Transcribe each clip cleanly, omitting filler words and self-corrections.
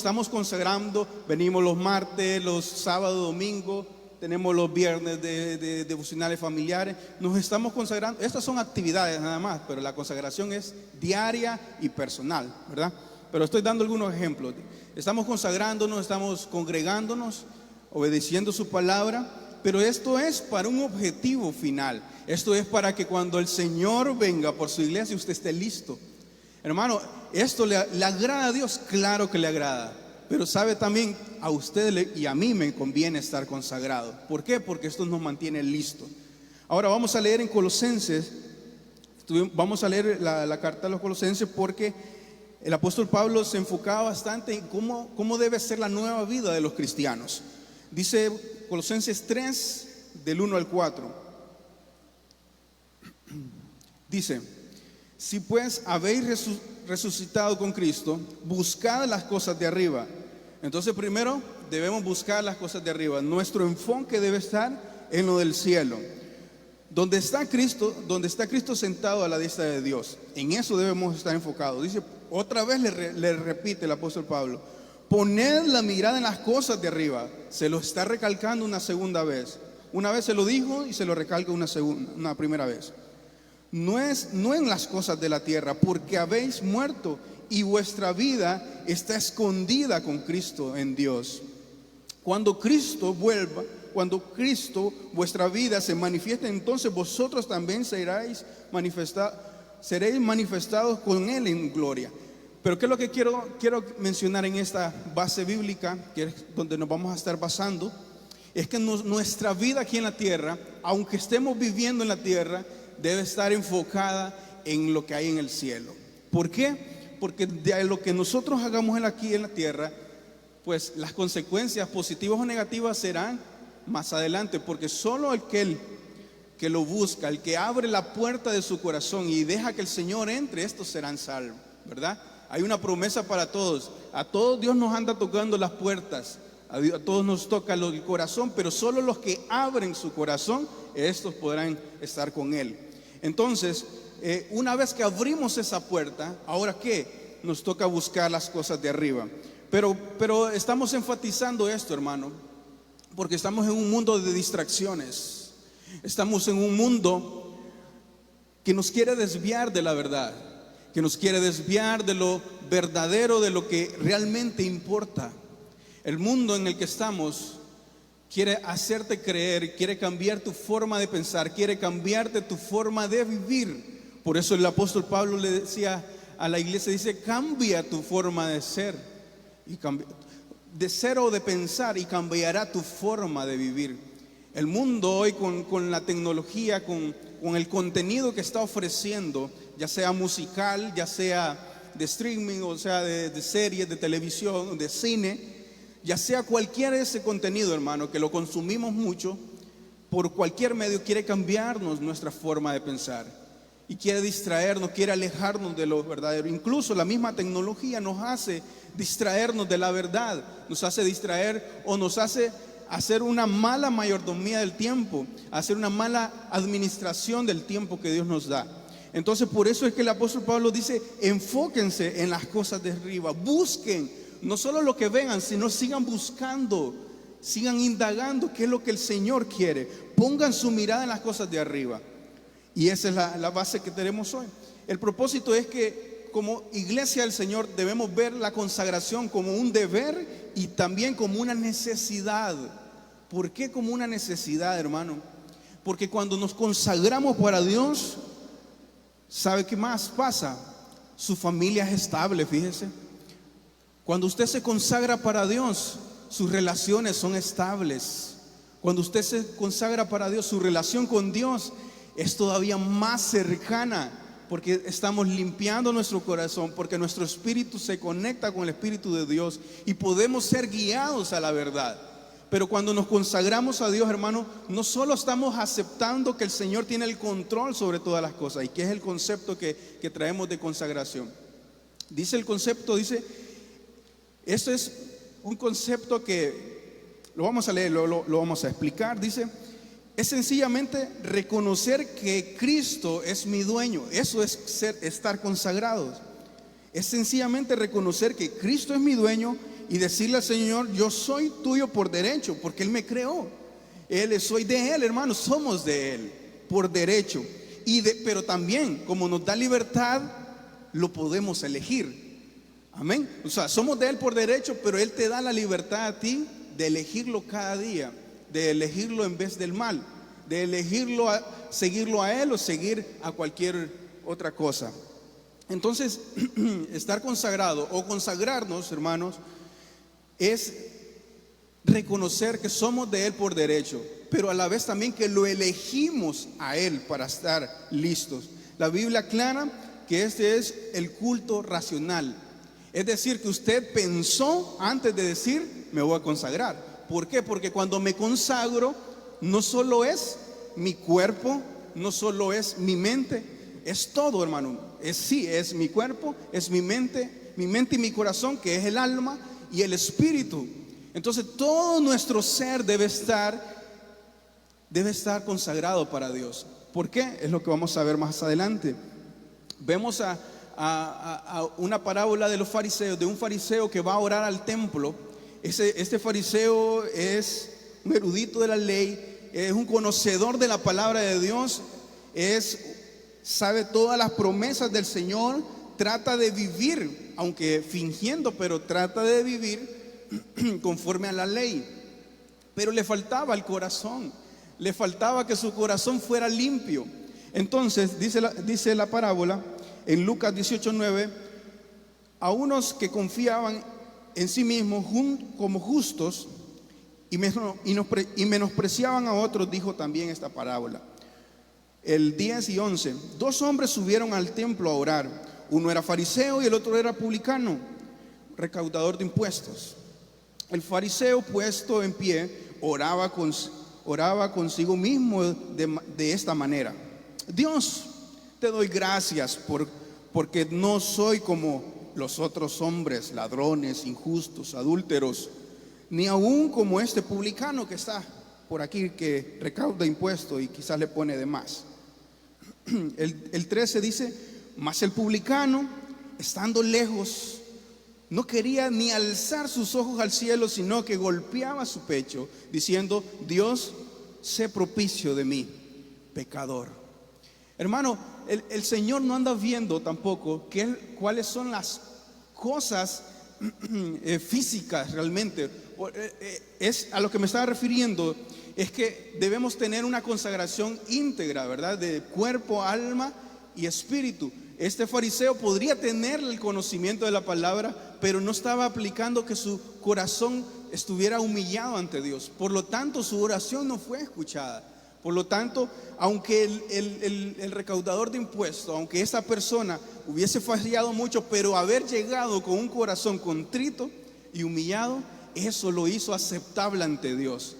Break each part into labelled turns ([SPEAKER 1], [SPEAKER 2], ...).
[SPEAKER 1] estamos consagrando, venimos los martes, los sábados, domingos, tenemos los viernes de devocionales familiares, nos estamos consagrando. Estas son actividades nada más, pero la consagración es diaria y personal, ¿verdad? Pero estoy dando algunos ejemplos. Estamos consagrándonos, estamos congregándonos, obedeciendo su palabra, pero esto es para un objetivo final. Esto es para que cuando el Señor venga por su iglesia, usted esté listo. Hermano, esto le agrada a Dios, claro que le agrada, pero sabe también a usted y a mí me conviene estar consagrado. ¿Por qué? Porque esto nos mantiene listos. Ahora vamos a leer en Colosenses, vamos a leer la carta a los Colosenses, porque el apóstol Pablo se enfocaba bastante en cómo debe ser la nueva vida de los cristianos. Dice Colosenses 3, del 1 al 4. Dice: si pues habéis resucitado con Cristo, buscad las cosas de arriba. Entonces primero debemos buscar las cosas de arriba. Nuestro enfoque debe estar en lo del cielo, donde está Cristo sentado a la diestra de Dios. En eso debemos estar enfocados. Dice, otra vez le repite el apóstol Pablo: poned la mirada en las cosas de arriba. Se lo está recalcando una segunda vez. Una vez se lo dijo y se lo recalca una primera vez. No en las cosas de la tierra, porque habéis muerto y vuestra vida está escondida con Cristo en Dios. Cuando Cristo vuelva, vuestra vida se manifieste, entonces vosotros también seréis manifestados con Él en gloria. Pero ¿qué es lo que quiero mencionar en esta base bíblica, que es donde nos vamos a estar basando? Es que nuestra vida aquí en la tierra, aunque estemos viviendo en la tierra, debe estar enfocada en lo que hay en el cielo. ¿Por qué? Porque de lo que nosotros hagamos aquí en la tierra, pues las consecuencias positivas o negativas serán más adelante, porque solo aquel que lo busca, el que abre la puerta de su corazón y deja que el Señor entre, estos serán salvos, ¿verdad? Hay una promesa para todos. A todos Dios nos anda tocando las puertas, a todos nos toca el corazón, pero solo los que abren su corazón, estos podrán estar con Él. Entonces, una vez que abrimos esa puerta, ¿ahora qué? Nos toca buscar las cosas de arriba. Pero estamos enfatizando esto, hermano, porque estamos en un mundo de distracciones. Estamos en un mundo que nos quiere desviar de la verdad, que nos quiere desviar de lo verdadero, de lo que realmente importa. El mundo en el que estamos quiere hacerte creer, quiere cambiar tu forma de pensar, quiere cambiarte tu forma de vivir. Por eso el apóstol Pablo le decía a la iglesia, dice, cambia tu forma de ser, de ser o de pensar, y cambiará tu forma de vivir. El mundo hoy con la tecnología, con el contenido que está ofreciendo, ya sea musical, ya sea de streaming, o sea de series, de televisión, de cine, ya sea cualquier ese contenido, hermano, que lo consumimos mucho, por cualquier medio quiere cambiarnos nuestra forma de pensar y quiere distraernos, quiere alejarnos de lo verdadero. Incluso la misma tecnología nos hace distraernos de la verdad, nos hace distraer o nos hace hacer una mala mayordomía del tiempo, hacer una mala administración del tiempo que Dios nos da. Entonces, por eso es que el apóstol Pablo dice, enfóquense en las cosas de arriba, busquen no solo lo que vean, sino sigan buscando, sigan indagando qué es lo que el Señor quiere. Pongan su mirada en las cosas de arriba. Y esa es la base que tenemos hoy. El propósito es que como iglesia del Señor debemos ver la consagración como un deber y también como una necesidad. ¿Por qué como una necesidad, hermano? Porque cuando nos consagramos para Dios, ¿sabe qué más pasa? Su familia es estable, fíjese. Cuando usted se consagra para Dios, sus relaciones son estables. Cuando usted se consagra para Dios, su relación con Dios es todavía más cercana, porque estamos limpiando nuestro corazón, porque nuestro espíritu se conecta con el Espíritu de Dios y podemos ser guiados a la verdad. Pero cuando nos consagramos a Dios, hermano, no solo estamos aceptando que el Señor tiene el control sobre todas las cosas, y que es el concepto que traemos de consagración. Dice el concepto, esto es un concepto que lo vamos a leer, lo vamos a explicar. Dice, es sencillamente reconocer que Cristo es mi dueño. Eso es estar consagrados. Es sencillamente reconocer que Cristo es mi dueño y decirle al Señor: yo soy tuyo por derecho, porque Él me creó. Soy de Él, hermanos, somos de Él por derecho. Pero también, como nos da libertad, lo podemos elegir. Amén. O sea, somos de Él por derecho, pero Él te da la libertad a ti de elegirlo cada día, de elegirlo en vez del mal, de elegirlo seguirlo a Él o seguir a cualquier otra cosa. Entonces, estar consagrado o consagrarnos, hermanos, es reconocer que somos de Él por derecho, pero a la vez también que lo elegimos a Él para estar listos. La Biblia aclara que este es el culto racional. Es decir, que usted pensó antes de decir: me voy a consagrar. ¿Por qué? Porque cuando me consagro, no solo es mi cuerpo, no solo es mi mente, es todo, hermano. Es mi cuerpo, es mi mente y mi corazón, que es el alma y el espíritu. Entonces todo nuestro ser debe estar consagrado para Dios. ¿Por qué? Es lo que vamos a ver más adelante. Vemos a una parábola de los fariseos, de un fariseo que va a orar al templo. Este fariseo es un erudito de la ley, es un conocedor de la palabra de Dios, sabe todas las promesas del Señor, trata de vivir, aunque fingiendo, pero trata de vivir conforme a la ley. Pero le faltaba el corazón, le faltaba que su corazón fuera limpio. Entonces dice la parábola en Lucas 18:9: a unos que confiaban en sí mismos como justos y menospreciaban a otros, dijo también esta parábola. El 10 y 11: dos hombres subieron al templo a orar. Uno era fariseo y el otro era publicano, recaudador de impuestos. El fariseo, puesto en pie, oraba consigo mismo de esta manera: Dios, te doy gracias porque no soy como los otros hombres, ladrones, injustos, adúlteros, ni aún como este publicano que está por aquí, que recauda impuestos y quizás le pone de más. El 13 dice: mas el publicano, estando lejos, no quería ni alzar sus ojos al cielo, sino que golpeaba su pecho, diciendo: Dios, sé propicio de mí, pecador. Hermano, el Señor no anda viendo tampoco cuáles son las cosas físicas realmente. Es a lo que me estaba refiriendo, es que debemos tener una consagración íntegra, ¿verdad? De cuerpo, alma y espíritu. Este fariseo podría tener el conocimiento de la palabra, pero no estaba aplicando que su corazón estuviera humillado ante Dios. Por lo tanto, su oración no fue escuchada. Por lo tanto, aunque el recaudador de impuestos, aunque esa persona hubiese fallado mucho, pero haber llegado con un corazón contrito y humillado, eso lo hizo aceptable ante Dios.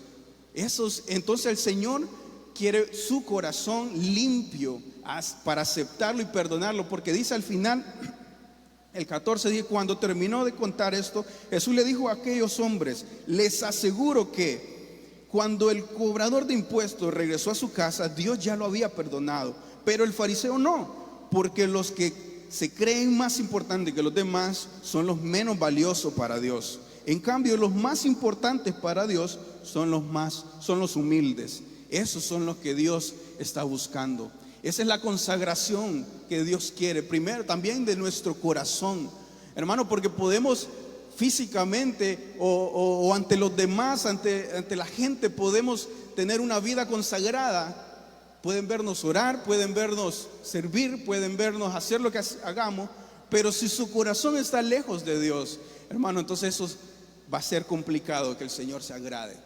[SPEAKER 1] Entonces el Señor quiere su corazón limpio para aceptarlo y perdonarlo, porque dice al final, el 14 dice: cuando terminó de contar esto, Jesús le dijo a aquellos hombres: les aseguro que cuando el cobrador de impuestos regresó a su casa, Dios ya lo había perdonado, pero el fariseo no, porque los que se creen más importantes que los demás son los menos valiosos para Dios. En cambio, los más importantes para Dios son los humildes. Esos son los que Dios está buscando. Esa es la consagración que Dios quiere, primero también de nuestro corazón, hermano, porque podemos físicamente o ante los demás, ante la gente, podemos tener una vida consagrada. Pueden vernos orar, pueden vernos servir, pueden vernos hacer lo que hagamos, pero si su corazón está lejos de Dios, hermano, entonces eso va a ser complicado que el Señor se agrade,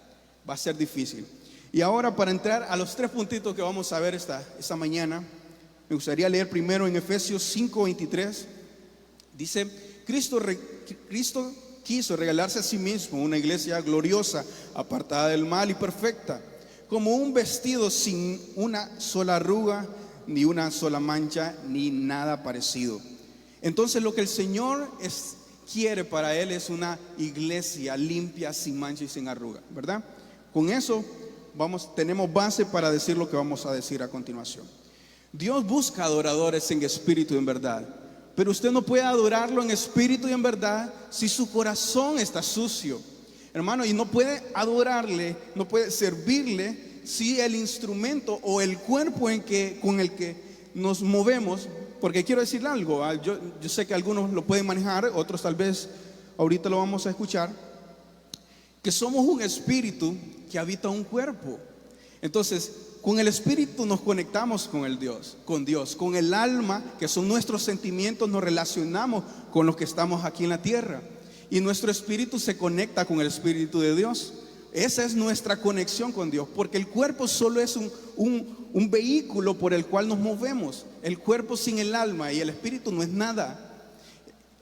[SPEAKER 1] va a ser difícil. Y ahora, para entrar a los tres puntitos que vamos a ver esta mañana, me gustaría leer primero en Efesios 5:23. Dice: Cristo quiso regalarse a sí mismo una iglesia gloriosa, apartada del mal y perfecta, como un vestido sin una sola arruga, ni una sola mancha, ni nada parecido. Entonces lo que el Señor quiere para Él es una iglesia limpia, sin mancha y sin arruga, ¿verdad? Con eso tenemos base para decir lo que vamos a decir a continuación. Dios busca adoradores en espíritu y en verdad. Pero usted no puede adorarlo en espíritu y en verdad si su corazón está sucio, hermano. Y no puede adorarle, no puede servirle si el instrumento o el cuerpo con el que nos movemos. Porque quiero decirle algo, yo sé que algunos lo pueden manejar, otros tal vez ahorita lo vamos a escuchar, que somos un espíritu que habita un cuerpo. Entonces, con el espíritu nos conectamos con Dios, con el alma, que son nuestros sentimientos, nos relacionamos con los que estamos aquí en la tierra. Y nuestro espíritu se conecta con el espíritu de Dios. Esa es nuestra conexión con Dios, porque el cuerpo solo es un vehículo por el cual nos movemos. El cuerpo sin el alma y el espíritu no es nada.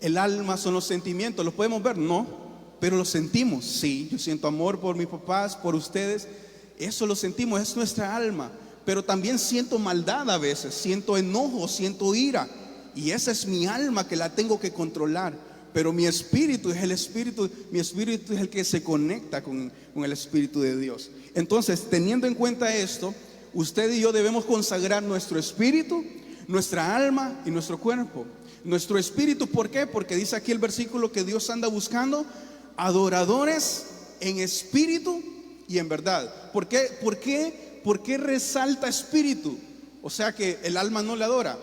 [SPEAKER 1] El alma son los sentimientos, ¿los podemos ver? No, pero los sentimos. Sí, yo siento amor por mis papás, por ustedes. Eso lo sentimos, es nuestra alma. Pero también siento maldad a veces, siento enojo, siento ira. Y esa es mi alma que la tengo que controlar. Pero mi espíritu es mi espíritu es el que se conecta con el espíritu de Dios. Entonces, teniendo en cuenta esto, usted y yo debemos consagrar nuestro espíritu, nuestra alma y nuestro cuerpo. Nuestro espíritu, ¿por qué? Porque dice aquí el versículo que Dios anda buscando adoradores en espíritu y en verdad. ¿Por qué resalta espíritu? O sea que el alma no le adora.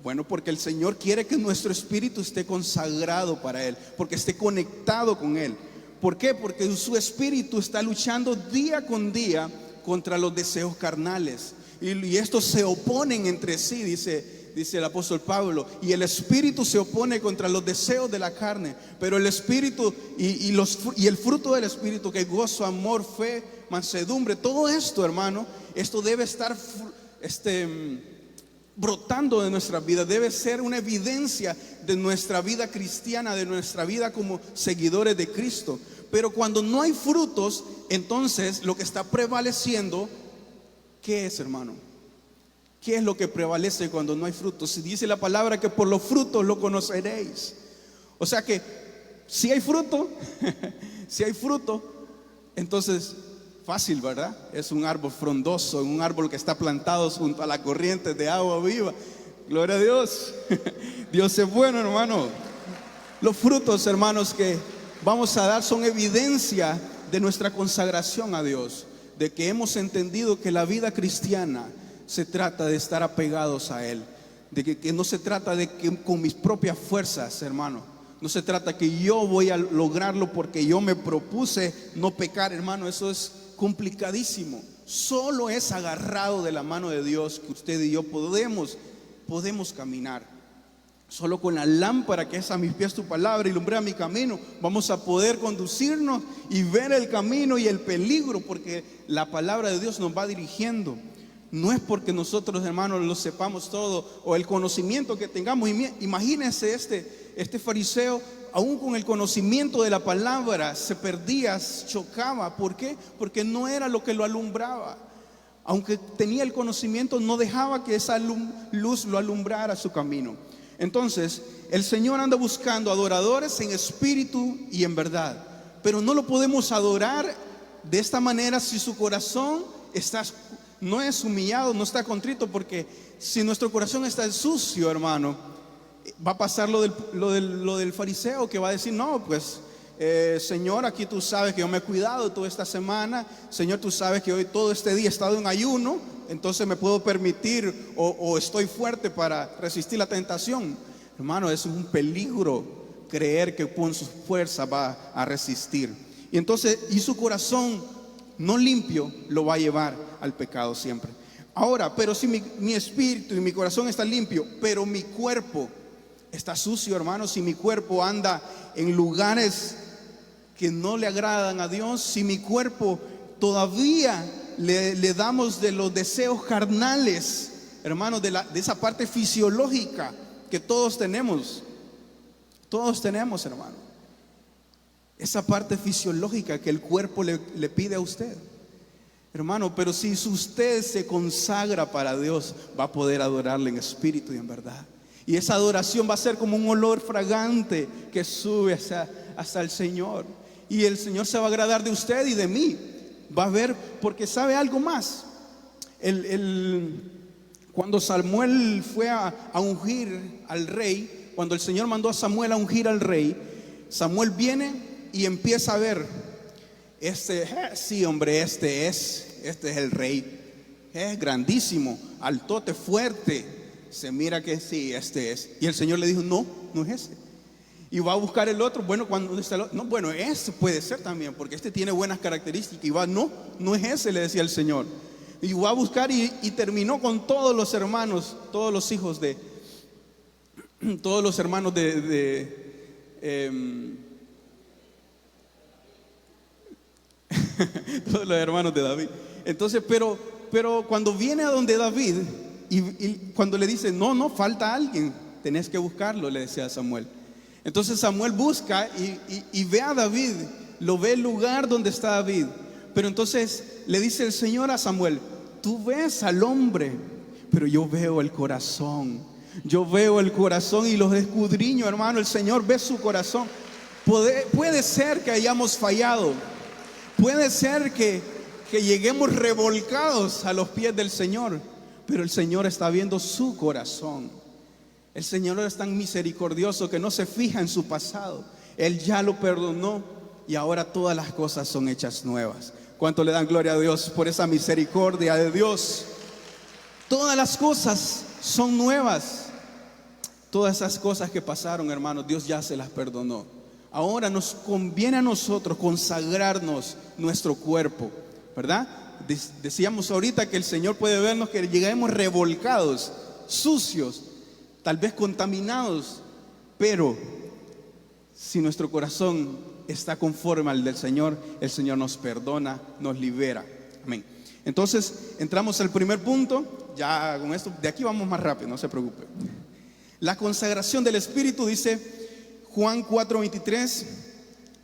[SPEAKER 1] Bueno, porque el Señor quiere que nuestro espíritu esté consagrado para Él, porque esté conectado con Él. ¿Por qué? Porque su espíritu está luchando día con día contra los deseos carnales. Y estos se oponen entre sí, dice el apóstol Pablo. Y el espíritu se opone contra los deseos de la carne. Pero el espíritu y el fruto del espíritu, que es gozo, amor, fe, mansedumbre, todo esto, hermano, esto debe estar brotando de nuestra vida, debe ser una evidencia de nuestra vida cristiana, de nuestra vida como seguidores de Cristo. Pero cuando no hay frutos, entonces lo que está prevaleciendo, ¿qué es, hermano? ¿Qué es lo que prevalece cuando no hay frutos? Si dice la palabra que por los frutos lo conoceréis. O sea que si hay fruto, si hay fruto, entonces fácil, ¿verdad? Es un árbol frondoso, un árbol que está plantado junto a la corriente de agua viva. Gloria a Dios. Dios es bueno, hermano. Los frutos, hermanos, que vamos a dar son evidencia de nuestra consagración a Dios, de que hemos entendido que la vida cristiana se trata de estar apegados a Él, de que no se trata de que con mis propias fuerzas, hermano. No se trata que yo voy a lograrlo porque yo me propuse no pecar, hermano. Eso es complicadísimo. Solo es agarrado de la mano de Dios que usted y yo podemos caminar. Solo con la lámpara que es a mis pies tu palabra y lumbrera mi camino, vamos a poder conducirnos y ver el camino y el peligro, porque la palabra de Dios nos va dirigiendo. No es porque nosotros, hermanos, lo sepamos todo o el conocimiento que tengamos. Imagínense este fariseo, aún con el conocimiento de la palabra, se perdía, chocaba. ¿Por qué? Porque no era lo que lo alumbraba. Aunque tenía el conocimiento, no dejaba que esa luz lo alumbrara su camino. Entonces, el Señor anda buscando adoradores en espíritu y en verdad. Pero no lo podemos adorar de esta manera si su corazón no es humillado, no está contrito. Porque si nuestro corazón está sucio, hermano, va a pasar lo del fariseo, que va a decir: no, pues Señor, aquí tú sabes que yo me he cuidado toda esta semana. Señor, tú sabes que hoy todo este día he estado en ayuno, entonces me puedo permitir o estoy fuerte para resistir la tentación. Hermano, es un peligro creer que con su fuerza va a resistir. Y entonces, su corazón no limpio lo va a llevar al pecado siempre. Ahora, pero si mi espíritu y mi corazón está limpio, pero mi cuerpo está sucio, hermano, si mi cuerpo anda en lugares que no le agradan a Dios, si mi cuerpo todavía le damos de los deseos carnales, hermano, de esa parte fisiológica que todos tenemos, hermano, esa parte fisiológica que el cuerpo le pide a usted, hermano. Pero si usted se consagra para Dios, va a poder adorarle en espíritu y en verdad. Y esa adoración va a ser como un olor fragante que sube hasta el Señor. Y el Señor se va a agradar de usted y de mí. Va a ver, porque sabe algo más. Cuando Samuel fue a ungir al rey, cuando el Señor mandó a Samuel a ungir al rey, Samuel viene y empieza a ver, sí hombre, este es el rey, es grandísimo, altote, fuerte, se mira que sí, este es. Y el Señor le dijo, no es ese. Y va a buscar el otro, bueno, cuando está el otro, no, bueno, este puede ser también, porque este tiene buenas características. Y va, no es ese, le decía el Señor. Y va a buscar y terminó con todos los hermanos, todos los hijos de, todos los hermanos todos los hermanos de David. Entonces, pero cuando viene a donde David y cuando le dice, no, falta alguien, tenés que buscarlo, le decía a Samuel. Entonces Samuel busca y ve a David, lo ve el lugar donde está David. Pero entonces le dice el Señor a Samuel, tú ves al hombre, pero yo veo el corazón. Yo veo el corazón y los escudriño, hermano. El Señor ve su corazón. Puede ser que hayamos fallado. Puede ser que lleguemos revolcados a los pies del Señor, pero el Señor está viendo su corazón. El Señor es tan misericordioso que no se fija en su pasado. Él ya lo perdonó y ahora todas las cosas son hechas nuevas. ¿Cuánto le dan gloria a Dios por esa misericordia de Dios? Todas las cosas son nuevas. Todas esas cosas que pasaron, hermanos, Dios ya se las perdonó. Ahora nos conviene a nosotros consagrarnos nuestro cuerpo, ¿verdad? Decíamos ahorita que el Señor puede vernos que lleguemos revolcados, sucios, tal vez contaminados, pero si nuestro corazón está conforme al del Señor, el Señor nos perdona, nos libera. Amén. Entonces, entramos al primer punto. Ya con esto, de aquí vamos más rápido, no se preocupe. La consagración del Espíritu, dice Juan 4:23,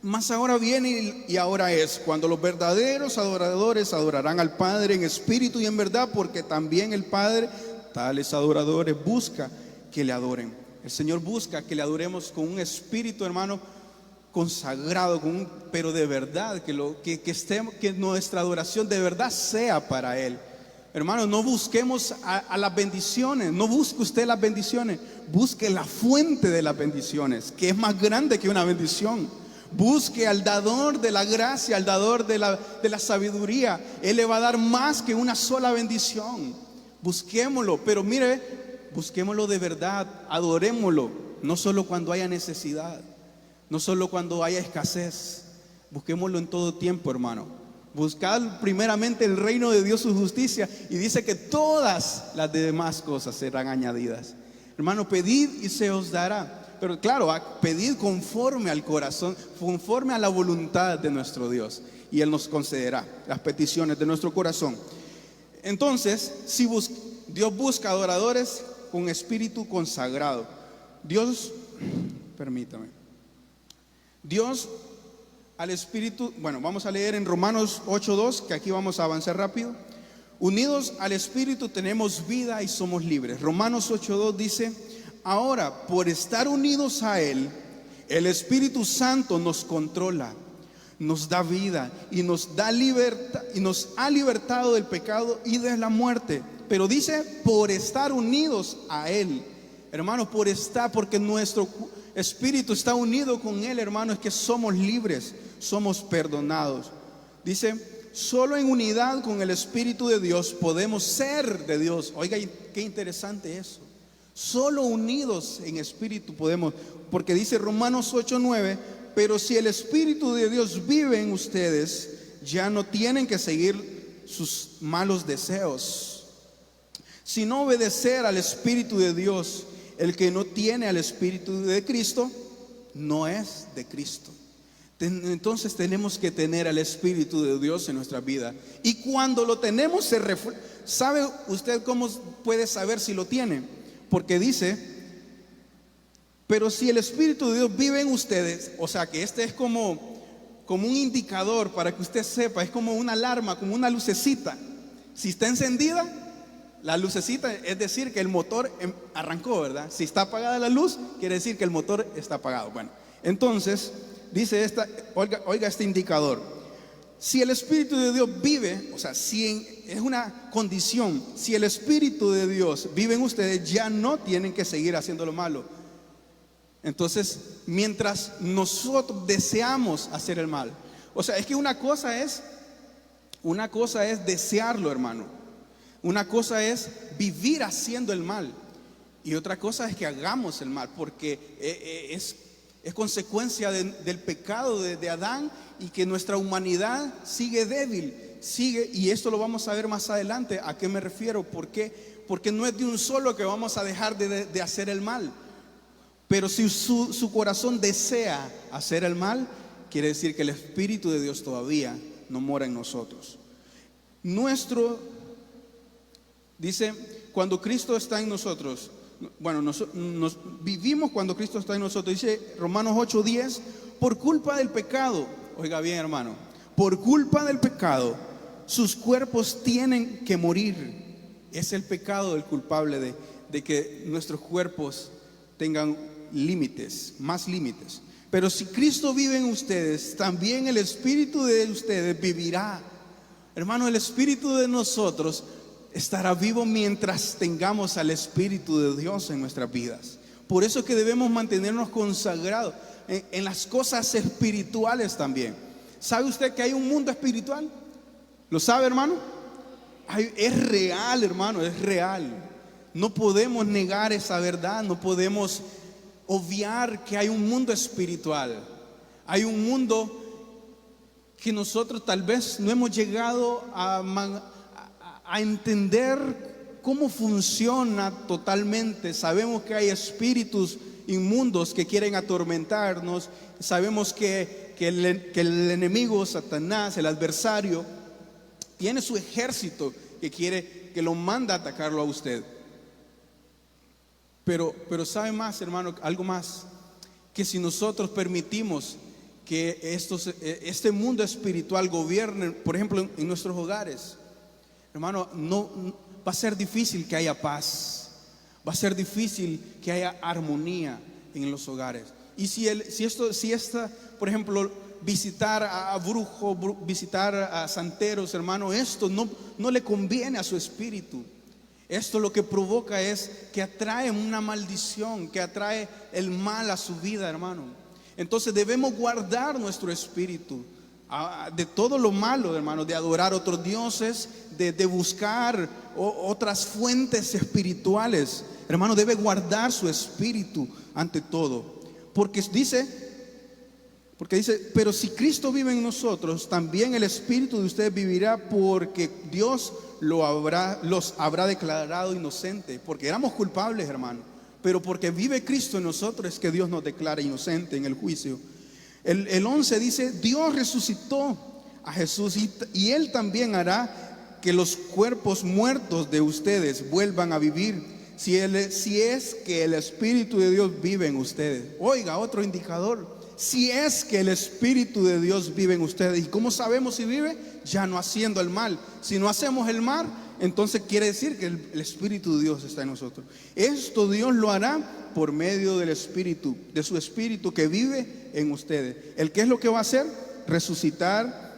[SPEAKER 1] mas ahora viene y ahora es, cuando los verdaderos adoradores adorarán al Padre en espíritu y en verdad, porque también el Padre tales adoradores busca que le adoren. El Señor busca que le adoremos con un espíritu, hermano, consagrado, pero de verdad, que nuestra adoración de verdad sea para Él. Hermano, no busquemos a las bendiciones, no busque usted las bendiciones, busque la fuente de las bendiciones, que es más grande que una bendición. Busque al dador de la gracia, al dador de la sabiduría. Él le va a dar más que una sola bendición. Busquémoslo, pero mire, busquémoslo de verdad, adorémoslo, no solo cuando haya necesidad, no solo cuando haya escasez, busquémoslo en todo tiempo, hermano. Buscad primeramente el reino de Dios, su justicia, y dice que todas las demás cosas serán añadidas. Hermano, pedid y se os dará. Pero claro, pedid conforme al corazón, conforme a la voluntad de nuestro Dios, y Él nos concederá las peticiones de nuestro corazón. Entonces, si Dios busca adoradores con espíritu consagrado. Dios al espíritu, bueno, vamos a leer en Romanos 8:2, que aquí vamos a avanzar rápido. Unidos al espíritu tenemos vida y somos libres. Romanos 8:2 dice, ahora por estar unidos a Él, el Espíritu Santo nos controla, nos da vida y nos da libertad, y nos ha libertado del pecado y de la muerte. Pero dice, por estar unidos a Él, hermanos, porque nuestro espíritu está unido con Él, hermanos, es que somos libres, somos perdonados. Dice, solo en unidad con el Espíritu de Dios podemos ser de Dios. Oiga, qué interesante eso. Solo unidos en espíritu podemos, porque dice Romanos 8:9, pero si el Espíritu de Dios vive en ustedes, ya no tienen que seguir sus malos deseos, sino obedecer al Espíritu de Dios. El que no tiene al Espíritu de Cristo no es de Cristo. Entonces tenemos que tener al Espíritu de Dios en nuestra vida, y cuando lo tenemos ¿sabe usted cómo puede saber si lo tiene? Porque dice, pero si el Espíritu de Dios vive en ustedes, o sea que este es como un indicador para que usted sepa, es como una alarma, como una lucecita. Si está encendida la lucecita, es decir que el motor arrancó, ¿verdad? Si está apagada la luz, quiere decir que el motor está apagado. Bueno, entonces dice oiga este indicador. Si el Espíritu de Dios vive, o sea, es una condición, si el Espíritu de Dios vive en ustedes, ya no tienen que seguir haciendo lo malo. Entonces, mientras nosotros deseamos hacer el mal, o sea, es que una cosa es desearlo, hermano. Una cosa es vivir haciendo el mal. Y otra cosa es que hagamos el mal, porque es consecuencia del pecado de Adán, y que nuestra humanidad sigue débil, y esto lo vamos a ver más adelante. ¿A qué me refiero? ¿Por qué? Porque no es de un solo que vamos a dejar de hacer el mal. Pero si su corazón desea hacer el mal, quiere decir que el Espíritu de Dios todavía no mora en nosotros. Dice, cuando Cristo está en nosotros, bueno, nos vivimos cuando Cristo está en nosotros. Dice Romanos 8:10, por culpa del pecado, oiga bien, hermano, por culpa del pecado, sus cuerpos tienen que morir. Es el pecado el culpable de que nuestros cuerpos tengan límites, más límites. Pero si Cristo vive en ustedes, también el Espíritu de ustedes vivirá. Hermano, el Espíritu de nosotros estará vivo mientras tengamos al Espíritu de Dios en nuestras vidas. Por eso es que debemos mantenernos consagrados en las cosas espirituales también. ¿Sabe usted que hay un mundo espiritual? ¿Lo sabe, hermano? Es real, hermano, es real. No podemos negar esa verdad, no podemos obviar que hay un mundo espiritual. Hay un mundo que nosotros tal vez no hemos llegado a entender cómo funciona totalmente. Sabemos que hay espíritus inmundos que quieren atormentarnos. Sabemos que el enemigo, Satanás, el adversario, tiene su ejército que lo manda a atacarlo a usted. Pero sabe más, hermano, algo más, que si nosotros permitimos que este mundo espiritual gobierne, por ejemplo, en nuestros hogares, hermano, no va a ser difícil que haya paz, va a ser difícil que haya armonía en los hogares. Y si esta, por ejemplo, visitar a brujos, visitar a santeros, hermano, esto no le conviene a su espíritu. Esto lo que provoca es que atrae una maldición, que atrae el mal a su vida, hermano. Entonces debemos guardar nuestro espíritu de todo lo malo, hermano, de adorar otros dioses, de buscar otras fuentes espirituales. Hermano, debe guardar su espíritu ante todo. Porque dice, pero si Cristo vive en nosotros, también el espíritu de ustedes vivirá, porque Dios los habrá declarado inocentes. Porque éramos culpables, hermano, pero porque vive Cristo en nosotros es que Dios nos declara inocente en el juicio. El 11 dice, Dios resucitó a Jesús y Él también hará que los cuerpos muertos de ustedes vuelvan a vivir, si es que el Espíritu de Dios vive en ustedes. Oiga, otro indicador. Si es que el Espíritu de Dios vive en ustedes. ¿Y cómo sabemos si vive? Ya no haciendo el mal. Si no hacemos el mal, entonces quiere decir que el Espíritu de Dios está en nosotros. Esto Dios lo hará por medio del Espíritu, de su Espíritu que vive en ustedes. ¿El qué es lo que va a hacer? Resucitar.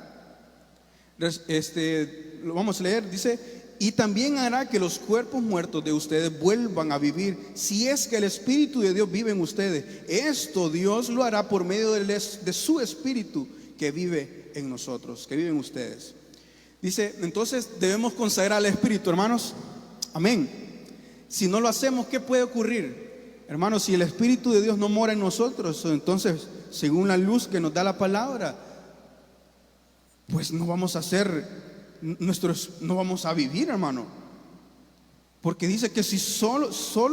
[SPEAKER 1] Lo vamos a leer, dice, y también hará que los cuerpos muertos de ustedes vuelvan a vivir, si es que el Espíritu de Dios vive en ustedes. Esto Dios lo hará por medio de su Espíritu que vive en nosotros, que vive en ustedes. Dice, entonces debemos consagrar al Espíritu, hermanos. Amén. Si no lo hacemos, ¿qué puede ocurrir? Hermanos, si el Espíritu de Dios no mora en nosotros, entonces, según la luz que nos da la palabra, pues no vamos a no vamos a vivir, hermano. Porque dice que si solo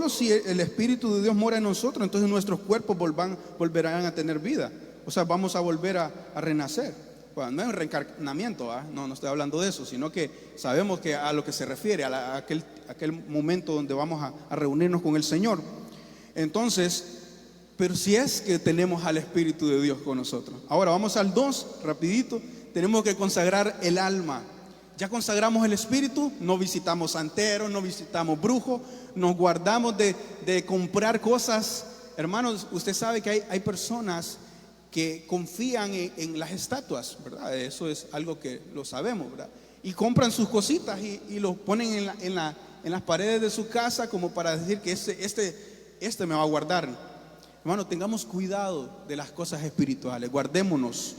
[SPEAKER 1] si el Espíritu de Dios mora en nosotros, entonces nuestros cuerpos volverán a tener vida. O sea, vamos a volver a renacer. Bueno, no es un reencarnamiento, no estoy hablando de eso, sino que sabemos que a lo que se refiere, a aquel momento donde vamos a reunirnos con el Señor. Entonces, pero si es que tenemos al Espíritu de Dios con nosotros. Ahora vamos al 2, rapidito. Tenemos que consagrar el alma. Ya consagramos el espíritu, no visitamos santeros, no visitamos brujos, nos guardamos de comprar cosas. Hermanos, usted sabe que hay personas que confían en las estatuas, ¿verdad? Eso es algo que lo sabemos, ¿verdad? Y compran sus cositas y los ponen en las paredes de su casa como para decir que este me va a guardar. Hermano, tengamos cuidado de las cosas espirituales. Guardémonos.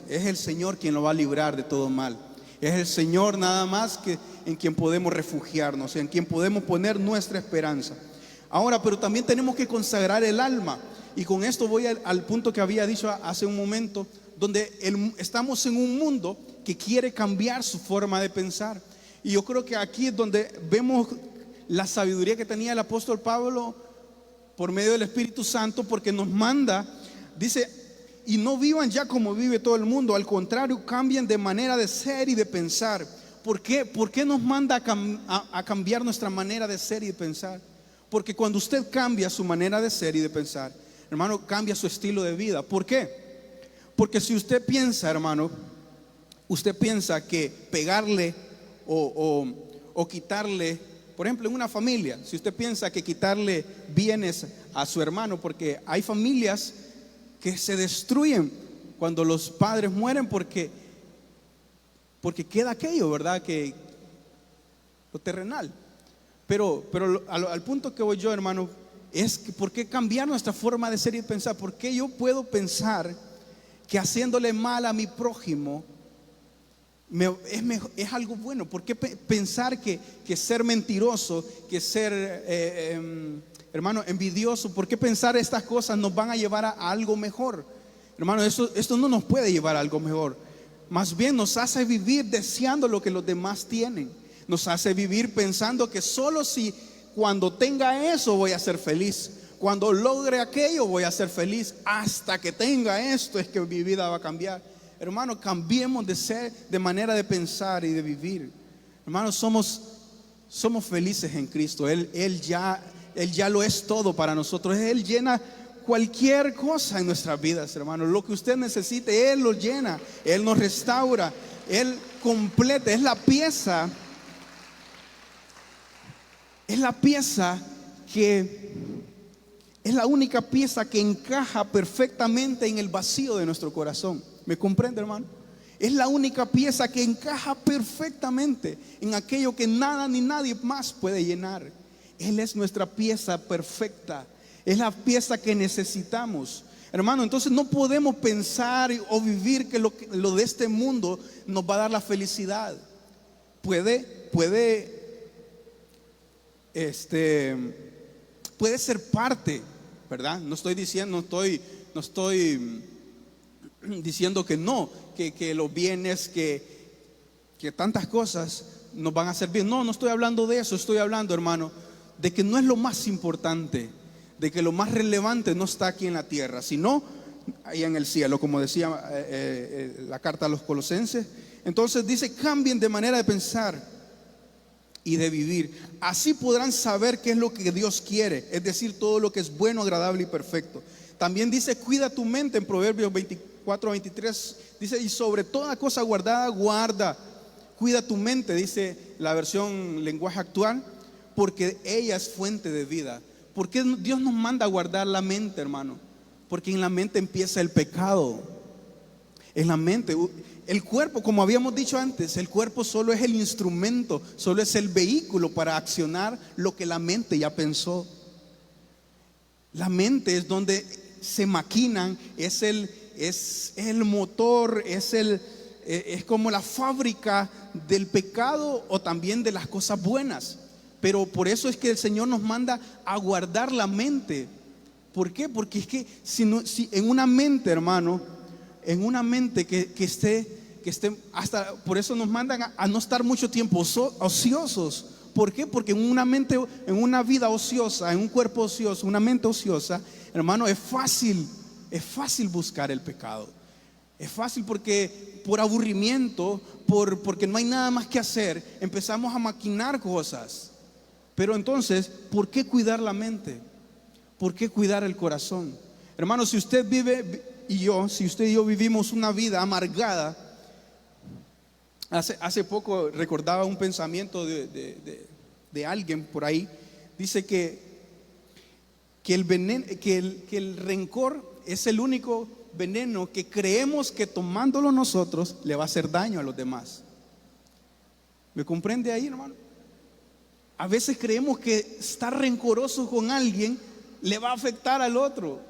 [SPEAKER 1] Es el Señor quien nos va a librar de todo mal. Es el Señor nada más que en quien podemos refugiarnos, en quien podemos poner nuestra esperanza. Ahora, pero también tenemos que consagrar el alma. Y con esto voy al punto que había dicho hace un momento, donde estamos en un mundo que quiere cambiar su forma de pensar. Y yo creo que aquí es donde vemos la sabiduría que tenía el apóstol Pablo por medio del Espíritu Santo, porque nos manda, dice, y no vivan ya como vive todo el mundo, al contrario, cambien de manera de ser y de pensar. ¿Por qué? ¿Por qué nos manda a cambiar nuestra manera de ser y de pensar? Porque cuando usted cambia su manera de ser y de pensar, hermano, cambia su estilo de vida. ¿Por qué? Porque si usted piensa, hermano, usted piensa que pegarle o quitarle, por ejemplo, en una familia, si usted piensa que quitarle bienes a su hermano, porque hay familias que se destruyen cuando los padres mueren porque queda aquello, ¿verdad? Que lo terrenal. Pero al punto que voy yo, hermano, es que ¿por qué cambiar nuestra forma de ser y pensar? ¿Por qué yo puedo pensar que haciéndole mal a mi prójimo es algo bueno? ¿Por qué pensar que ser mentiroso, que ser, hermano, envidioso, por qué pensar estas cosas nos van a llevar a algo mejor? Hermano, esto no nos puede llevar a algo mejor. Más bien nos hace vivir deseando lo que los demás tienen. Nos hace vivir pensando que solo si cuando tenga eso voy a ser feliz, cuando logre aquello voy a ser feliz, hasta que tenga esto es que mi vida va a cambiar. Hermano, cambiemos de ser, de manera de pensar y de vivir. Hermano, somos felices en Cristo. Él ya lo es todo para nosotros. Él llena cualquier cosa en nuestras vidas, hermano. Lo que usted necesite, Él lo llena. Él nos restaura. Él completa. Es la pieza que es la única pieza que encaja perfectamente en el vacío de nuestro corazón. ¿Me comprende, hermano? Es la única pieza que encaja perfectamente en aquello que nada ni nadie más puede llenar. Él es nuestra pieza perfecta. Es la pieza que necesitamos, hermano. Entonces no podemos pensar o vivir que lo de este mundo nos va a dar la felicidad. Puede ser parte, ¿verdad? No estoy diciendo que no, que los bienes, que tantas cosas nos van a hacer bien. No estoy hablando de eso. Estoy hablando, hermano, de que no es lo más importante, de que lo más relevante no está aquí en la tierra, sino ahí en el cielo, como decía la carta a los Colosenses. Entonces dice, cambien de manera de pensar y de vivir. Así podrán saber qué es lo que Dios quiere, es decir, todo lo que es bueno, agradable y perfecto. También dice, cuida tu mente en Proverbios 24:23. Dice, y sobre toda cosa guardada, guarda. Cuida tu mente, dice la versión lenguaje actual, porque ella es fuente de vida. ¿Por qué Dios nos manda a guardar la mente, hermano? Porque en la mente empieza el pecado. En la mente, el cuerpo, como habíamos dicho antes, el cuerpo solo es el instrumento, solo es el vehículo para accionar lo que la mente ya pensó. La mente es donde se maquinan, es el motor, es como la fábrica del pecado o también de las cosas buenas. Pero por eso es que el Señor nos manda a guardar la mente. ¿Por qué? Porque es que si en una mente, hermano, en una mente que esté hasta, por eso nos mandan a no estar mucho tiempo ociosos. ¿Por qué? Porque en una mente, en una vida ociosa, en un cuerpo ocioso, una mente ociosa, hermano, es fácil buscar el pecado. Es fácil porque por aburrimiento, porque no hay nada más que hacer, empezamos a maquinar cosas. Pero entonces, ¿por qué cuidar la mente? ¿Por qué cuidar el corazón? Hermano, si usted si usted y yo vivimos una vida amargada, hace poco recordaba un pensamiento de alguien por ahí. Dice que el rencor es el único veneno que creemos que tomándolo nosotros le va a hacer daño a los demás. ¿Me comprende ahí, hermano? A veces creemos que estar rencoroso con alguien le va a afectar al otro.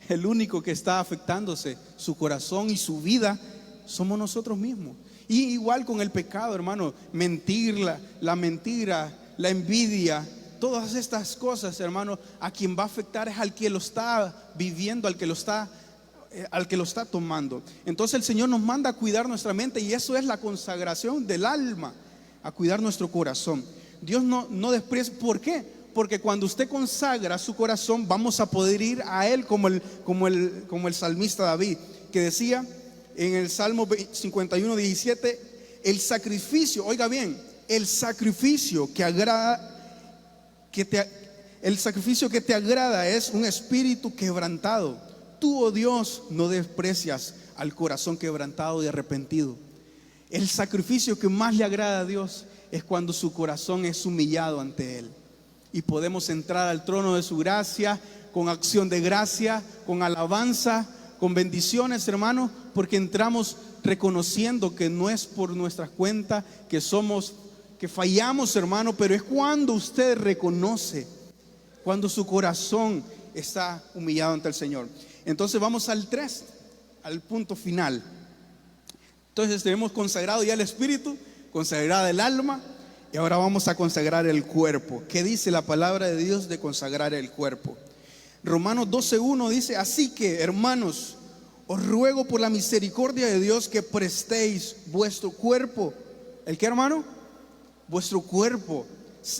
[SPEAKER 1] El único que está afectándose, su corazón y su vida, somos nosotros mismos. Y igual con el pecado, hermano, mentir, la mentira, la envidia, todas estas cosas, hermano, a quien va a afectar es al que lo está viviendo, al que lo está tomando. Entonces el Señor nos manda a cuidar nuestra mente, y eso es la consagración del alma, a cuidar nuestro corazón. Dios no desprecia. ¿Por qué? Porque cuando usted consagra su corazón, vamos a poder ir a Él como el salmista David, que decía en el Salmo 51:17, el sacrificio, oiga bien, el sacrificio que te agrada es un espíritu quebrantado. Tú, oh Dios, no desprecias al corazón quebrantado y arrepentido. El sacrificio que más le agrada a Dios es cuando su corazón es humillado ante Él, y podemos entrar al trono de su gracia con acción de gracia, con alabanza, con bendiciones, hermano, porque entramos reconociendo que no es por nuestra cuenta, que fallamos, hermano, pero es cuando usted reconoce, cuando su corazón está humillado ante el Señor. Entonces vamos al 3, al punto final. Entonces tenemos consagrado ya el espíritu, consagrada el alma, y ahora vamos a consagrar el cuerpo. ¿Qué dice la palabra de Dios de consagrar el cuerpo? Romanos 12:1 dice: así que, hermanos, os ruego por la misericordia de Dios que prestéis vuestro cuerpo. ¿El qué, hermano? Vuestro cuerpo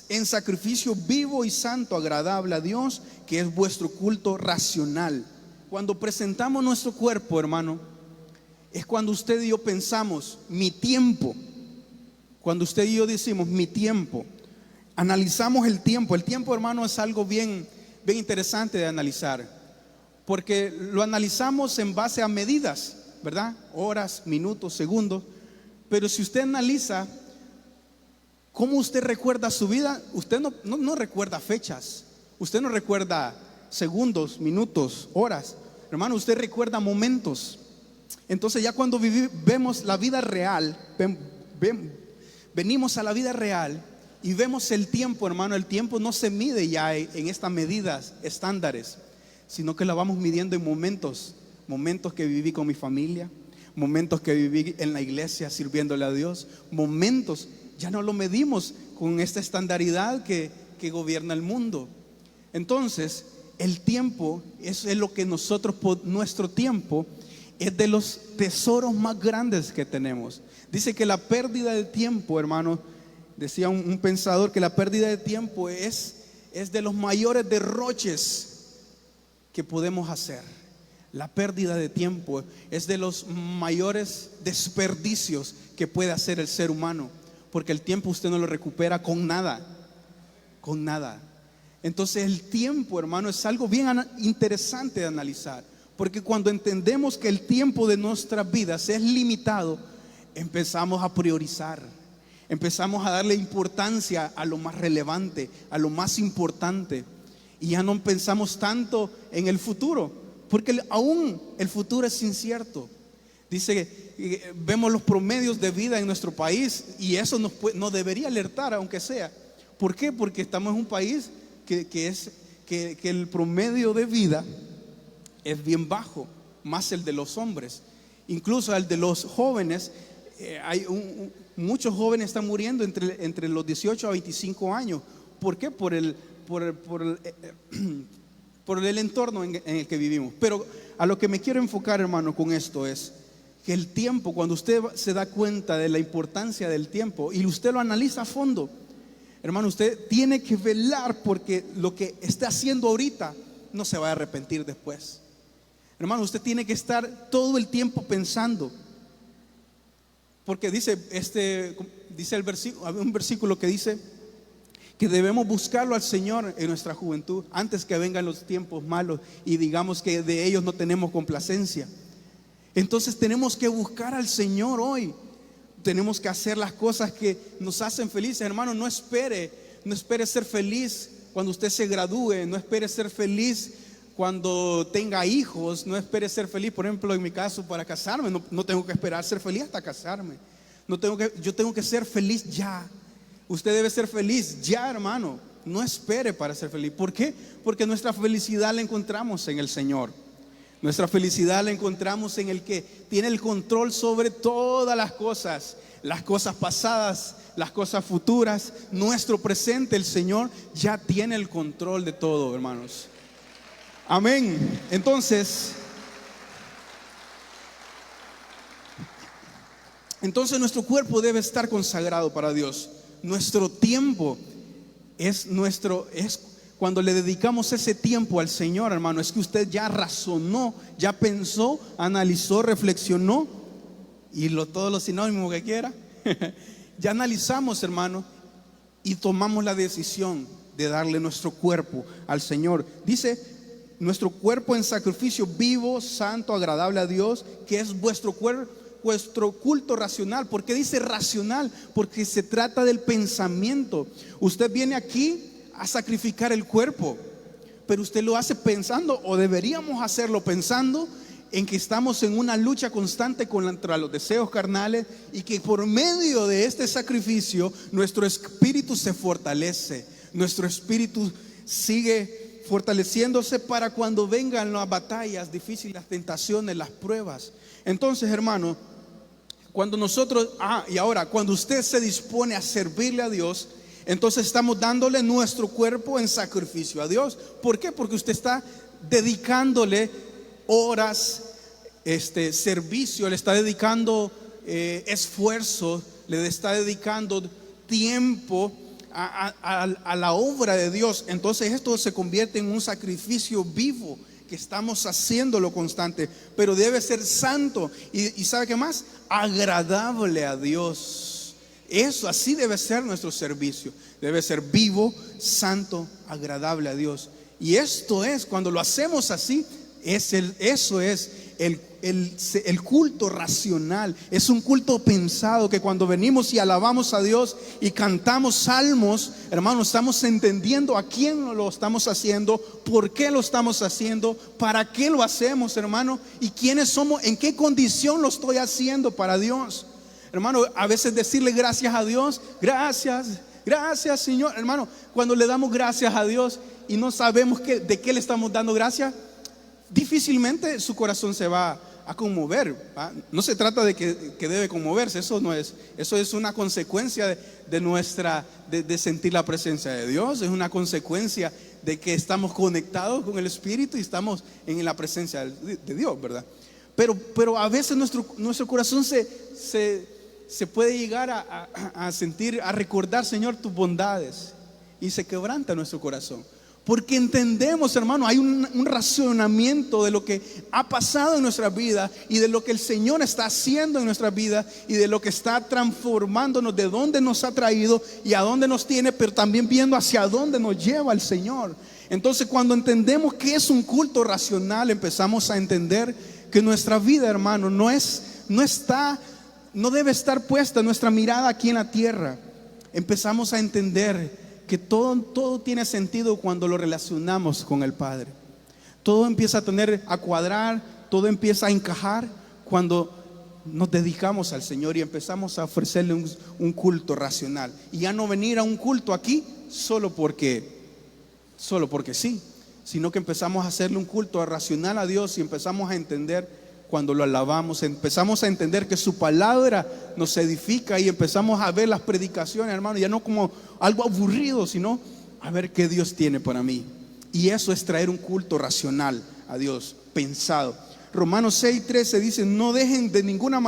[SPEAKER 1] en sacrificio vivo y santo, agradable a Dios, que es vuestro culto racional. Cuando presentamos nuestro cuerpo, hermano, es cuando usted y yo pensamos, mi tiempo. Cuando usted y yo decimos, mi tiempo, analizamos el tiempo. El tiempo, hermano, es algo bien interesante de analizar, porque lo analizamos en base a medidas, ¿verdad? Horas, minutos, segundos. Pero si usted analiza cómo usted recuerda su vida, usted no recuerda fechas, usted no recuerda segundos, minutos, horas, hermano, usted recuerda momentos. Entonces ya cuando vemos la vida real, venimos a la vida real y vemos el tiempo, hermano. El tiempo no se mide ya en estas medidas estándares, sino que la vamos midiendo en momentos que viví con mi familia, momentos que viví en la iglesia sirviéndole a Dios, momentos. Ya no lo medimos con esta estandaridad que gobierna el mundo. Entonces el tiempo es lo que nuestro tiempo es de los tesoros más grandes que tenemos. Dice que la pérdida de tiempo, hermano, decía un pensador, que la pérdida de tiempo es de los mayores derroches que podemos hacer. La pérdida de tiempo es de los mayores desperdicios que puede hacer el ser humano, porque el tiempo usted no lo recupera con nada. Entonces el tiempo, hermano, es algo bien interesante de analizar, porque cuando entendemos que el tiempo de nuestras vidas es limitado, empezamos a priorizar, empezamos a darle importancia a lo más relevante, a lo más importante, y ya no pensamos tanto en el futuro, porque aún el futuro es incierto. Dice, vemos los promedios de vida en nuestro país, y eso nos debería alertar, aunque sea. ¿Por qué? Porque estamos en un país que el promedio de vida es bien bajo, más el de los hombres, incluso el de los jóvenes. Muchos jóvenes están muriendo entre los 18 a 25 años. ¿Por qué? Por el entorno en el que vivimos. Pero a lo que me quiero enfocar, hermano, con esto es que el tiempo, cuando usted se da cuenta de la importancia del tiempo y usted lo analiza a fondo, hermano, usted tiene que velar porque lo que está haciendo ahorita no se va a arrepentir después. Hermano, usted tiene que estar todo el tiempo pensando, porque dice el versículo, hay un versículo que dice que debemos buscarlo al Señor en nuestra juventud, antes que vengan los tiempos malos y digamos que de ellos no tenemos complacencia. Entonces tenemos que buscar al Señor hoy. Tenemos que hacer las cosas que nos hacen felices, hermano. No espere ser feliz cuando usted se gradúe, no espere ser feliz cuando tenga hijos, no espere ser feliz, por ejemplo, en mi caso, para casarme. No tengo que esperar ser feliz hasta casarme. Yo tengo que ser feliz ya. Usted debe ser feliz ya, hermano. No espere para ser feliz. ¿Por qué? Porque nuestra felicidad la encontramos en el Señor. Nuestra felicidad la encontramos en el que tiene el control sobre todas las cosas pasadas, las cosas futuras, nuestro presente. El Señor ya tiene el control de todo, hermanos. Amén. Entonces nuestro cuerpo debe estar consagrado para Dios. Nuestro tiempo es cuando le dedicamos ese tiempo al Señor, hermano. Es que usted ya razonó, ya pensó, analizó, reflexionó y todos los sinónimos que quiera. Ya analizamos, hermano, y tomamos la decisión de darle nuestro cuerpo al Señor. Dice: nuestro cuerpo en sacrificio vivo, santo, agradable a Dios, que es vuestro culto racional. ¿Por qué dice racional? Porque se trata del pensamiento. Usted viene aquí a sacrificar el cuerpo, pero usted lo hace pensando, o deberíamos hacerlo pensando, en que estamos en una lucha constante contra los deseos carnales, y que por medio de este sacrificio nuestro espíritu se fortalece, nuestro espíritu sigue fortaleciéndose para cuando vengan las batallas difíciles, las tentaciones, las pruebas. Entonces, hermano, cuando cuando usted se dispone a servirle a Dios, entonces estamos dándole nuestro cuerpo en sacrificio a Dios. ¿Por qué? Porque usted está dedicándole horas, servicio, le está dedicando esfuerzo, le está dedicando tiempo a la obra de Dios. Entonces esto se convierte en un sacrificio vivo que estamos haciéndolo constante, pero debe ser santo y ¿sabe qué más? Agradable a Dios. Eso, así debe ser nuestro servicio. Debe ser vivo, santo, agradable a Dios. Y esto es, cuando lo hacemos así, eso es el culto racional. Es un culto pensado, que cuando venimos y alabamos a Dios y cantamos salmos, hermanos, estamos entendiendo a quién lo estamos haciendo, por qué lo estamos haciendo, para qué lo hacemos, hermano, y quiénes somos, en qué condición lo estoy haciendo para Dios. Hermano, a veces decirle gracias a Dios, gracias Señor. Hermano, cuando le damos gracias a Dios y no sabemos de qué le estamos dando gracias, difícilmente su corazón se va a conmover, ¿va? No se trata de que debe conmoverse, eso es una consecuencia de sentir la presencia de Dios. Es una consecuencia de que estamos conectados con el Espíritu y estamos en la presencia de Dios, ¿verdad? Pero a veces nuestro corazón se puede llegar a sentir, a recordar, Señor, tus bondades, y se quebranta nuestro corazón, porque entendemos, hermano, hay un racionamiento de lo que ha pasado en nuestra vida y de lo que el Señor está haciendo en nuestra vida y de lo que está transformándonos, de dónde nos ha traído y a dónde nos tiene, pero también viendo hacia dónde nos lleva el Señor. Entonces, cuando entendemos que es un culto racional, empezamos a entender que nuestra vida, hermano, no debe estar puesta nuestra mirada aquí en la tierra. Empezamos a entender que todo tiene sentido cuando lo relacionamos con el Padre. Todo empieza a cuadrar, todo empieza a encajar cuando nos dedicamos al Señor y empezamos a ofrecerle un culto racional. Y ya no venir a un culto aquí solo porque sí, sino que empezamos a hacerle un culto racional a Dios y empezamos a entender. Cuando lo alabamos, empezamos a entender que su palabra nos edifica y empezamos a ver las predicaciones, hermano, ya no como algo aburrido, sino a ver qué Dios tiene para mí. Y eso es traer un culto racional a Dios, pensado. Romanos 6:13 dice: no dejen que ninguna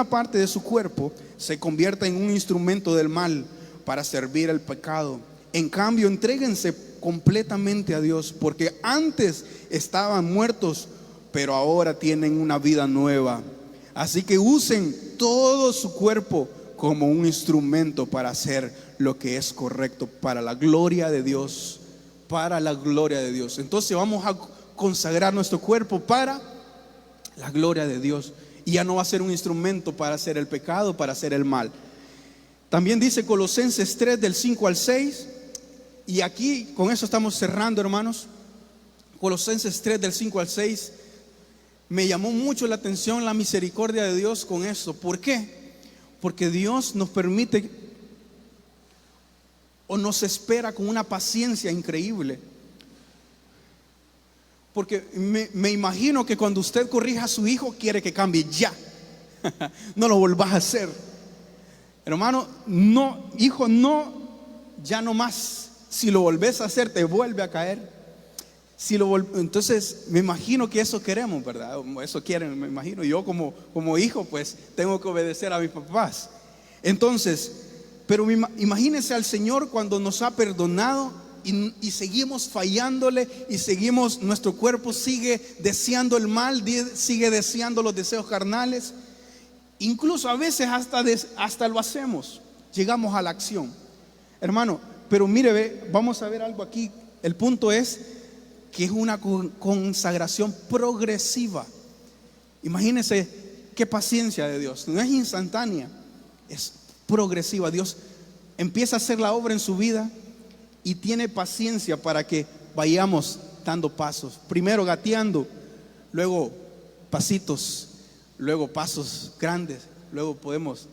[SPEAKER 1] parte de su cuerpo se convierta en un instrumento del mal para servir al pecado. En cambio, entréguense completamente a Dios, porque antes estaban muertos, pero ahora tienen una vida nueva. Así que usen todo su cuerpo como un instrumento para hacer lo que es correcto, para la gloria de Dios, para la gloria de Dios. Entonces vamos a consagrar nuestro cuerpo para la gloria de Dios, y ya no va a ser un instrumento para hacer el pecado, para hacer el mal. También dice Colosenses 3 del 5 al 6. Y aquí con eso estamos cerrando, hermanos. Colosenses 3 del 5 al 6. Me llamó mucho la atención la misericordia de Dios con eso. ¿Por qué? Porque Dios nos permite o nos espera con una paciencia increíble. Porque me imagino que cuando usted corrija a su hijo, quiere que cambie ya. No lo volvás a hacer. Hermano, no, hijo, no, ya no más. Si lo volvés a hacer, te vuelve a caer. Entonces, me imagino que eso queremos, ¿verdad? Eso quieren, me imagino. Yo como hijo, pues, tengo que obedecer a mis papás. Entonces, pero imagínense al Señor cuando nos ha perdonado y seguimos fallándole y seguimos, nuestro cuerpo sigue deseando el mal, sigue deseando los deseos carnales. Incluso a veces hasta lo hacemos, llegamos a la acción. Hermano, pero mire, vamos a ver algo aquí. El punto es que es una consagración progresiva. Imagínense qué paciencia de Dios. No es instantánea, es progresiva. Dios empieza a hacer la obra en su vida y tiene paciencia para que vayamos dando pasos. Primero gateando, luego pasitos, luego pasos grandes, luego podemos,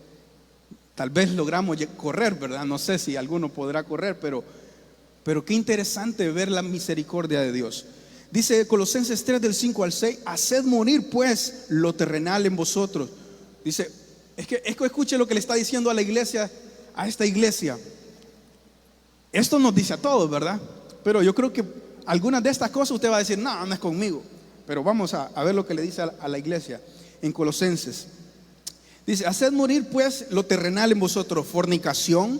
[SPEAKER 1] tal vez logramos correr, ¿verdad? No sé si alguno podrá correr, pero qué interesante ver la misericordia de Dios. Dice Colosenses 3 del 5 al 6: haced morir pues lo terrenal en vosotros. Dice, es que escuche lo que le está diciendo a la iglesia, a esta iglesia. Esto nos dice a todos, ¿verdad? Pero yo creo que algunas de estas cosas usted va a decir, no es conmigo. Pero vamos a ver lo que le dice a la iglesia en Colosenses. Dice, haced morir pues lo terrenal en vosotros: fornicación,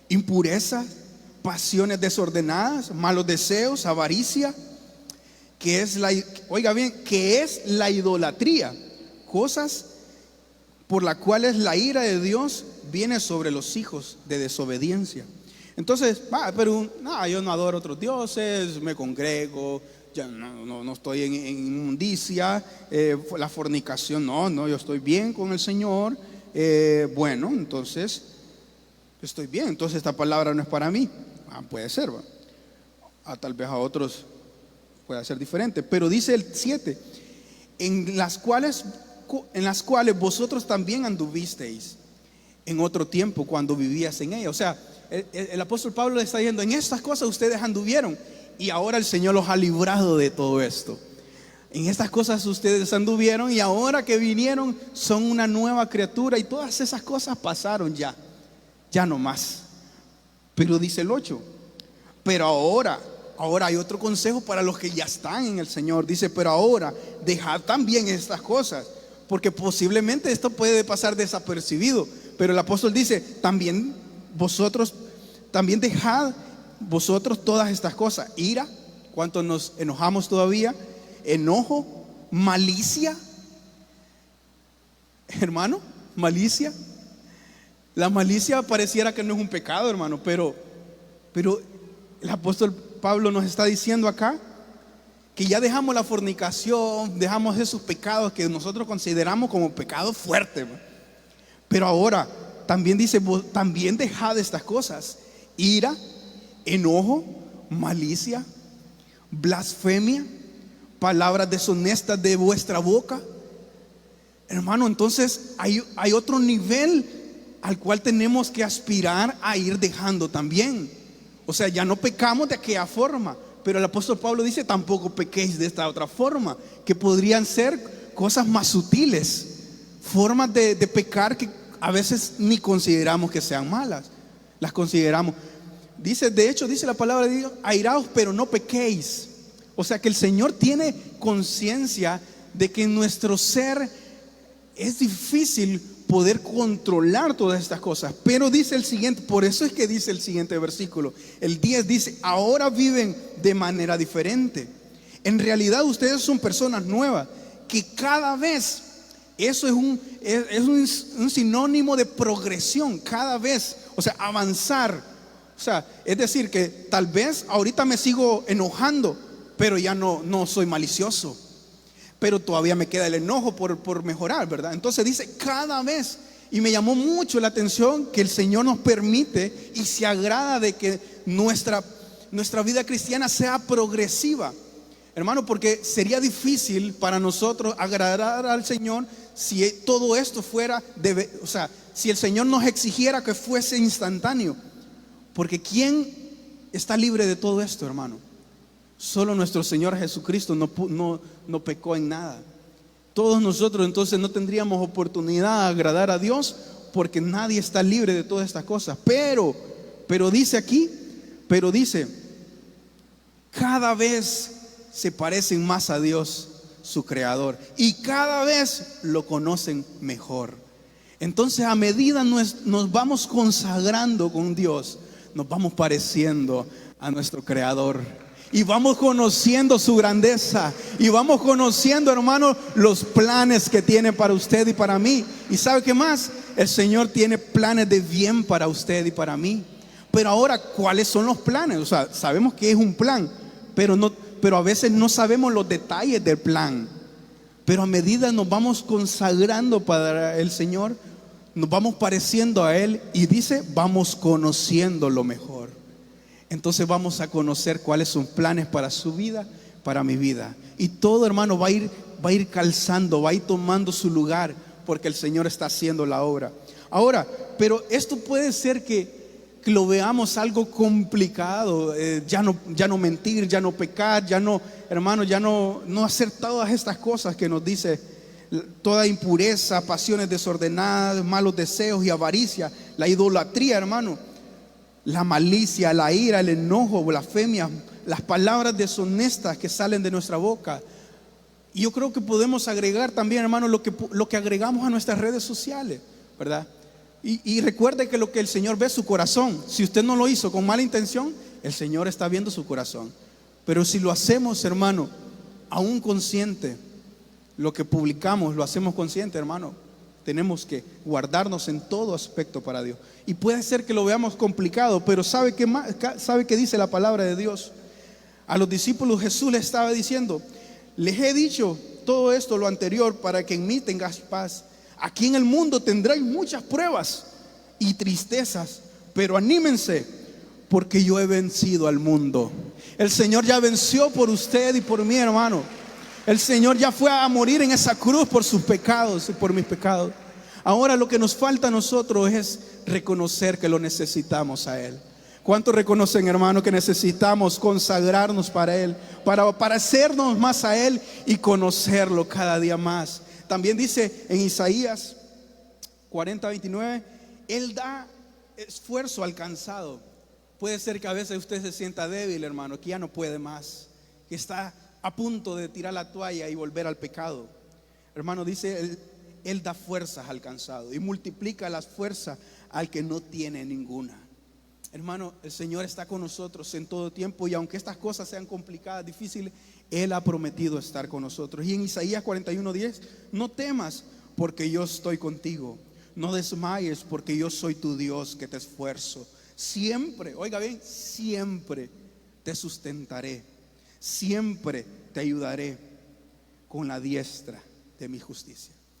[SPEAKER 1] impureza, pasiones desordenadas, malos deseos, avaricia, que es la idolatría, cosas por las cuales la ira de Dios viene sobre los hijos de desobediencia. Entonces, yo no adoro otros dioses, me congrego, ya no estoy en inmundicia, la fornicación, no, yo estoy bien con el Señor. Bueno, entonces estoy bien, entonces esta palabra no es para mí. Puede ser, tal vez a otros pueda ser diferente, pero dice el 7: en las cuales vosotros también anduvisteis en otro tiempo cuando vivías en ella. O sea, el apóstol Pablo le está diciendo, en estas cosas ustedes anduvieron y ahora el Señor los ha librado de todo esto. En estas cosas ustedes anduvieron y ahora que vinieron son una nueva criatura, y todas esas cosas pasaron ya no más. Pero dice el 8: pero ahora hay otro consejo para los que ya están en el Señor. Dice, pero ahora dejad también estas cosas, porque posiblemente esto puede pasar desapercibido, pero el apóstol dice, también dejad vosotros todas estas cosas: ira, ¿cuántos nos enojamos todavía? Enojo, malicia. Hermano, malicia. La malicia pareciera que no es un pecado, hermano, pero el apóstol Pablo nos está diciendo acá que ya dejamos la fornicación, dejamos esos pecados que nosotros consideramos como pecados fuertes. Pero ahora también dice, también dejad estas cosas: ira, enojo, malicia, blasfemia, palabras deshonestas de vuestra boca. Hermano, entonces hay otro nivel al cual tenemos que aspirar a ir dejando también. O sea, ya no pecamos de aquella forma, pero el apóstol Pablo dice, tampoco pequéis de esta otra forma, que podrían ser cosas más sutiles, formas de pecar que a veces ni consideramos que sean malas, las consideramos. De hecho dice la palabra de Dios, airaos pero no pequéis. O sea que el Señor tiene conciencia de que en nuestro ser es difícil poder controlar todas estas cosas. Pero dice el siguiente, por eso es que dice el siguiente versículo, el 10, dice, ahora viven de manera diferente. En realidad ustedes son personas nuevas, que cada vez, eso es un sinónimo de progresión, cada vez, o sea, avanzar. O sea, es decir, que tal vez ahorita me sigo enojando, pero ya no soy malicioso, pero todavía me queda el enojo por mejorar, ¿verdad? Entonces dice cada vez, y me llamó mucho la atención que el Señor nos permite y se agrada de que nuestra vida cristiana sea progresiva, hermano, porque sería difícil para nosotros agradar al Señor si todo esto fuera, o sea, si el Señor nos exigiera que fuese instantáneo. Porque ¿quién está libre de todo esto, hermano? Solo nuestro Señor Jesucristo no pecó en nada. Todos nosotros entonces no tendríamos oportunidad de agradar a Dios, porque nadie está libre de todas estas cosas. Pero dice aquí, cada vez se parecen más a Dios, su creador, y cada vez lo conocen mejor. Entonces, a medida nos vamos consagrando con Dios, nos vamos pareciendo a nuestro creador, y vamos conociendo su grandeza, y vamos conociendo, hermano, los planes que tiene para usted y para mí. Y ¿sabe qué más? El Señor tiene planes de bien para usted y para mí. Pero ahora, ¿cuáles son los planes? O sea, sabemos que es un plan, pero a veces no sabemos los detalles del plan. Pero a medida nos vamos consagrando para el Señor, nos vamos pareciendo a Él, y dice, vamos conociendo lo mejor. Entonces vamos a conocer cuáles son planes para su vida, para mi vida. Y todo, hermano, va a ir calzando, va a ir tomando su lugar, porque el Señor está haciendo la obra. Ahora, pero esto puede ser que lo veamos algo complicado, ya no mentir, ya no pecar, hermano, ya no hacer todas estas cosas que nos dice, toda impureza, pasiones desordenadas, malos deseos y avaricia, la idolatría, hermano, la malicia, la ira, el enojo, blasfemia, las palabras deshonestas que salen de nuestra boca. Y yo creo que podemos agregar también, hermano, lo que agregamos a nuestras redes sociales, ¿verdad? Y recuerde que lo que el Señor ve es su corazón. Si usted no lo hizo con mala intención, el Señor está viendo su corazón. Pero si lo hacemos, hermano, aún consciente, lo que publicamos lo hacemos consciente, hermano, tenemos que guardarnos en todo aspecto para Dios. Y puede ser que lo veamos complicado, pero ¿sabe qué dice la palabra de Dios? A los discípulos Jesús les estaba diciendo: les he dicho todo esto, lo anterior, para que en mí tengas paz. Aquí en el mundo tendréis muchas pruebas y tristezas, pero anímense, porque yo he vencido al mundo. El Señor ya venció por usted y por mí, hermano. El Señor ya fue a morir en esa cruz por sus pecados y por mis pecados. Ahora lo que nos falta a nosotros es reconocer que lo necesitamos a Él. ¿Cuántos reconocen, hermano, que necesitamos consagrarnos para Él, para parecernos más a Él y conocerlo cada día más? También dice en Isaías 40:29, Él da esfuerzo al cansado. Puede ser que a veces usted se sienta débil, hermano, que ya no puede más, que está a punto de tirar la toalla y volver al pecado. Hermano, dice, Él da fuerzas al cansado y multiplica las fuerzas al que no tiene ninguna. Hermano, el Señor está con nosotros en todo tiempo, y aunque estas cosas sean complicadas, difíciles, Él ha prometido estar con nosotros. Y en Isaías 41:10, no temas, porque yo estoy contigo. No desmayes, porque yo soy tu Dios, que te esfuerzo. Siempre, oiga bien, siempre te sustentaré. Siempre te ayudaré con la diestra de mi justicia.